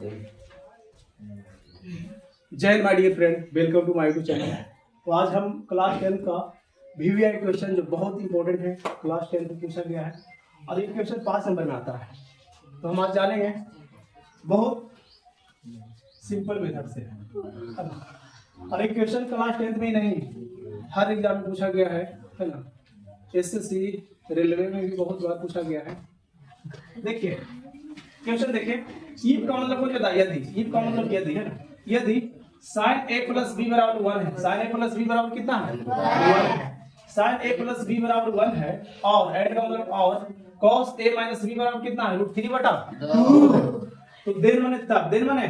जय हिंद my dear friend, welcome to my YouTube channel. तो आज हम क्लास 10 का वीवीआई क्वेश्चन जो बहुत इंपॉर्टेंट है, क्लास 10 में पूछा गया है और ये क्वेश्चन 5 नंबर में आता है। तो हम आज जानेंगे बहुत सिंपल मेथड से। और एक क्वेश्चन क्लास 10 में ही नहीं, हर एग्जाम में पूछा गया है ना। एसएससी, रेलवे में भी बहुत बार पूछा गया है। देखिए क्वेश्चन देखिए, ईफ का मतलब मुझे यदि, ईफ का मतलब यदि है ना, यदि sin a प्लस b बराबर 1 है, sin a प्लस b बराबर कितना है 1 है, sin a प्लस b बराबर 1 है और एंड का मतलब और cos a माइनस b बराबर कितना है √3 बटा 2। तो देन माने तब, देन माने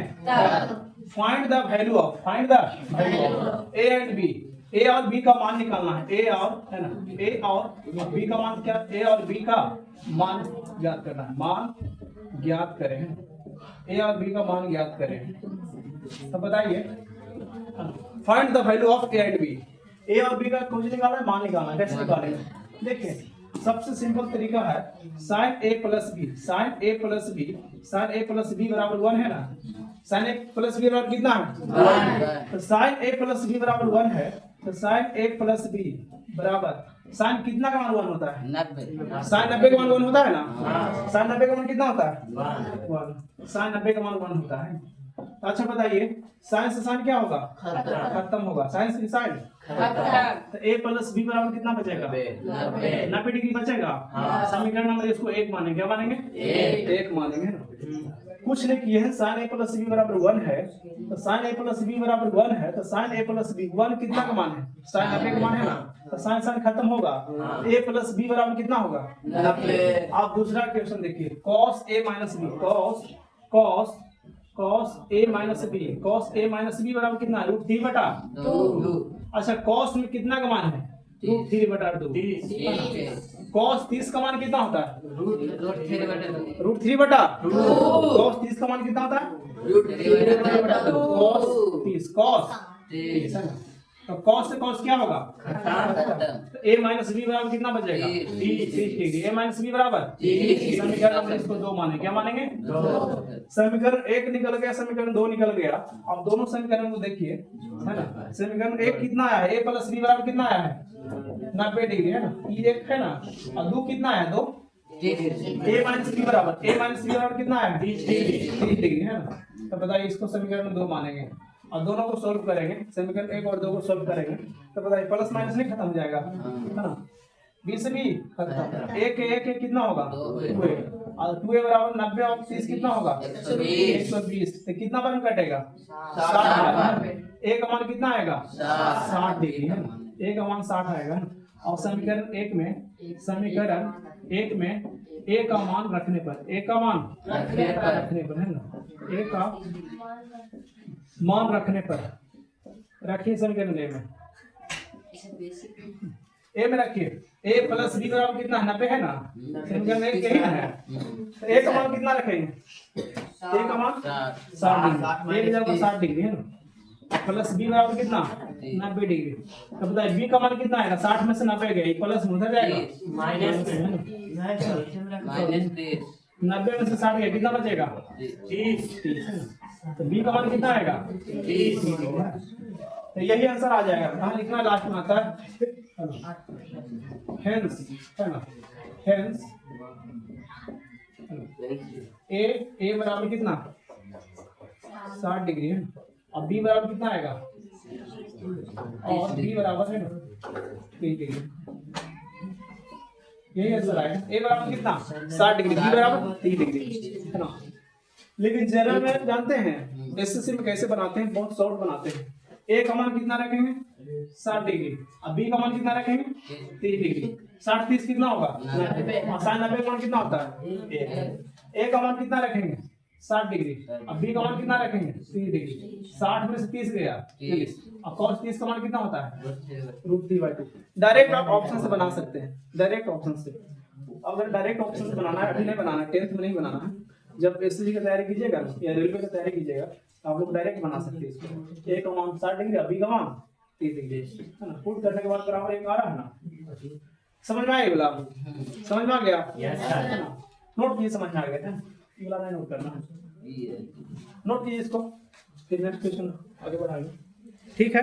find the value of, find the value of a and b, a और b का मान निकालना है। a और है ना, a और b का मान क्या, a और b का मान ज्ञात करना है, मान ज्ञात करें, a और b का मान ज्ञात करें। तो बताइए, find the value of a and b, a और b का कुछ निकालना है, मान निकालना है। कैसे निकालेंगे? देखिए सबसे सिंपल तरीका है sin a plus b, sin a plus b, sin a plus b बराबर 1 है ना, sin a प्लस b बराबर कितना है 1। तो sin a प्लस b बराबर 1 है, तो sin a प्लस b बराबर sin कितना का मान 1 होता है 90, sin 90 का मान 1 होता है ना। sin 90 का मान कितना होता है 1, sin 90 का मान 1 होता है। तो अच्छा बताइए, sin से sin क्या होगा खत्म होगा, sin से sin तो a प्लस b बराबर कितना बचेगा 90 डिग्री बचेगा। समीकरण नंबर इसको 1 मानेंगे, क्या मानेंगे 1 मानेंगे ना। कुछ नहीं किए हैं, sin a प्लस b बराबर 1 है, तो sin a प्लस b बराबर 1 है, तो sin a प्लस b 1 कितना का मान है, sin 90 का मान है ना, तो sin sin खत्म होगा, a प्लस b बराबर कितना होगा 90। आप दूसरा क्वेश्चन देखिए, cos a minus b, cos a minus b, cos a minus b बराबर कितना है √3 बटा 2। अच्छा cos में कितना का मान है √3 बटा 2। cos 30 का मान कितना होता है √3 बटा 2। cos 30 का मान कितना होता है √3 बटा 2। cos 30 है ना, तो cos से cos क्या होगा तो a माइनस b बराबर कितना बचेगा 30 डिग्री, a माइनस b बराबर 30। समीकरण हम इसको 2 माने, क्या मानेंगे 2। समीकरण 1 निकल गया, समीकरण 2 निकल गया। अब दोनों समीकरण को देखिए है ना, समीकरण 1 कितना आया है, a प्लस b बराबर कितना आया है 90 डिग्री है ना, ये 1 है ना, और 2 कितना आया 2 a माइनस b बराबर कितना आया 30 डिग्री है ना। तो बताइए इसको समीकरण 2 मानेंगे और दोनों को सॉल्व करेंगे, समीकरण 1 और 2 को सॉल्व करेंगे। तो बताइए प्लस माइनस नहीं खत्म हो जाएगा है ना, 20 भी खत्म, 1 कितना होगा 2a और 2a बराबर 90 और 30 कितना होगा 120। तो कितना मान कटेगा 60। a का मान कितना आएगा 60 डिग्री है ना, a का मान 60 आएगा। और समीकरण 1 में a का मान रखने पर, a का मान रखने पर है ना, a का मान रखने पर रखिए समीकरण ए में रखिए, a प्लस b बराबर कितना 90 है ना, समीकरण 1 यही ना है। तो a का मान कितना रखेंगे, a का मान 60 डिग्री है ना, प्लस b बराबर कितना 90 डिग्री। तो बताइए b का मान कितना आएगा, 60 में से 90 गया, प्लस उधर जाएगा माइनस 90 में से 60 गया, कितना बचेगा 30। तो b का मान कितना आएगा 30। तो यही आंसर आ जाएगा। कहाँ लिखना लास्ट में आता है हेंस है ना, हेंस a बराबर कितना 60 डिग्री है और b बराबर कितना आएगा, और b बराबर है ना 30 डिग्री, यही आंसर आएगा। a बराबर कितना 60 डिग्री, b बराबर 30 डिग्री है ना। लेकिन जनरल में जानते हैं एसएससी में कैसे बनाते हैं, बहुत शॉर्ट बनाते हैं। a का मान कितना रखेंगे 60 डिग्री और b का मान कितना रखेंगे 30 डिग्री। 60 30 कितना होगा 90 और sin 90 का मान कितना होता है 1। a का मान कितना रखेंगे 60 डिग्री और b का मान कितना रखेंगे 30 डिग्री। 60 में से 30 गया 30 और cos 30 का मान कितना होता है √3/2। डायरेक्ट आप ऑप्शन से बना सकते हैं, डायरेक्ट ऑप्शन से। अगर डायरेक्ट ऑप्शन से बनाना है, अभी नहीं बनाना, 10th में नहीं बनाना है, जब एसएससी की तैयारी कीजिएगा या रेलवे की तैयारी कीजिएगा आप लोग डायरेक्ट बना सकते हैं इसको। a का मान 60 डिग्री, b का मान 30 डिग्री है ना। पुट करने के बाद बराबर 1 आ रहा है ना, समझ में आया बोला, समझ में आ गया, नोट कीजिए, समझ में आ गया था, ये वाला नहीं नोट करना। नोट कीजिए इसको, फिर नेक्स्ट क्वेश्चन आगे बढ़ाएंगे। ठीक है।